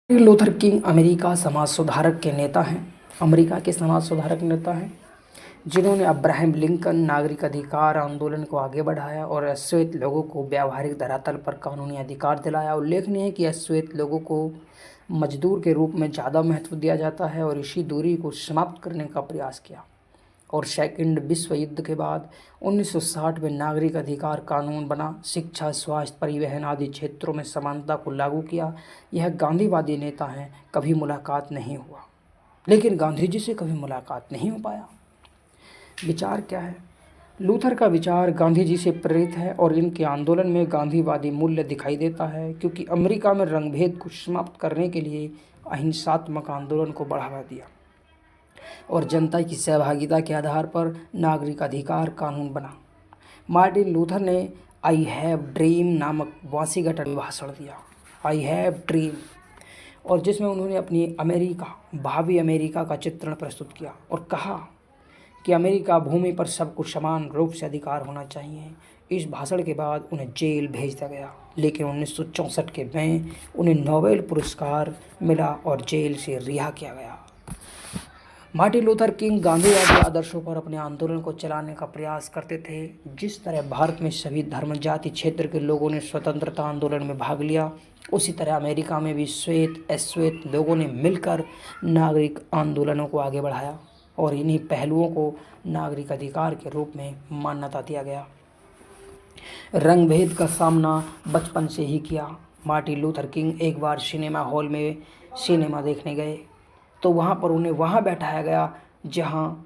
Martin Luther king America समाज सुधारक के नेता हैं। अमेरिका के समाज सुधारक नेता हैं जिन्होंने अब्राहम लिंकन नागरिक अधिकार आंदोलन को आगे बढ़ाया और अश्वेत लोगों को व्यावहारिक धरातल पर कानूनी अधिकार दिलाया। उल्लेखनीय है कि अश्वेत लोगों को मजदूर के रूप में ज़्यादा महत्व दिया जाता है और इसी दूरी को समाप्त करने का प्रयास किया। और सेकंड विश्व युद्ध के बाद 1960 में नागरिक अधिकार कानून बना, शिक्षा, स्वास्थ्य, परिवहन आदि क्षेत्रों में समानता को लागू किया। यह गांधीवादी नेता हैं। कभी मुलाकात नहीं हुआ, लेकिन गांधी जी से कभी मुलाकात नहीं हो पाया। विचार क्या है? लूथर का विचार गांधी जी से प्रेरित है और इनके आंदोलन में गांधीवादी मूल्य दिखाई देता है, क्योंकि अमेरिका में रंगभेद को समाप्त करने के लिए अहिंसात्मक आंदोलन को बढ़ावा दिया और जनता की सहभागिता के आधार पर नागरिक अधिकार कानून बना। मार्टिन लूथर ने आई हैव ड्रीम नामक वाशिंगटन में भाषण दिया, आई हैव ड्रीम, और जिसमें उन्होंने अपनी भावी अमेरिका का चित्रण प्रस्तुत किया और कहा कि अमेरिका भूमि पर सबको समान रूप से अधिकार होना चाहिए। इस भाषण के बाद उन्हें जेल भेज दिया गया, लेकिन 1964 के में उन्हें नोबेल पुरस्कार मिला और जेल से रिहा किया गया। मार्टिन लूथर किंग गांधीवादी आदर्शों पर अपने आंदोलन को चलाने का प्रयास करते थे। जिस तरह भारत में सभी धर्म, जाति, क्षेत्र के लोगों ने स्वतंत्रता आंदोलन में भाग लिया, उसी तरह अमेरिका में भी श्वेत अश्वेत लोगों ने मिलकर नागरिक आंदोलनों को आगे बढ़ाया और इन्हीं पहलुओं को नागरिक अधिकार के रूप में मान्यता दिया गया। रंगभेद का सामना बचपन से ही किया। मार्टिन लूथर किंग एक बार सिनेमा हॉल में सिनेमा देखने गए तो वहाँ पर उन्हें वहाँ बैठाया गया जहाँ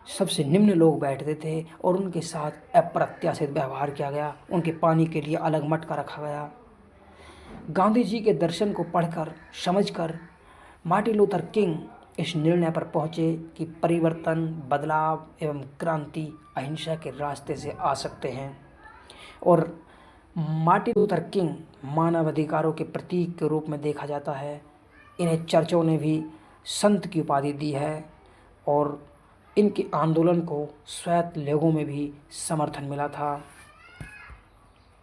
सबसे निम्न लोग बैठते थे और उनके साथ अप्रत्याशित व्यवहार किया गया। उनके पानी के लिए अलग मटका रखा गया। गांधी जी के दर्शन को पढ़कर समझकर मार्टिन लूथर किंग इस निर्णय पर पहुँचे कि परिवर्तन, बदलाव एवं क्रांति अहिंसा के रास्ते से आ सकते हैं। और मार्टिन लूथर किंग मानव अधिकारों के प्रतीक के रूप में देखा जाता है। इन्हें चर्चों ने भी संत की उपाधि दी है और इनके आंदोलन को श्वेत लोगों में भी समर्थन मिला था।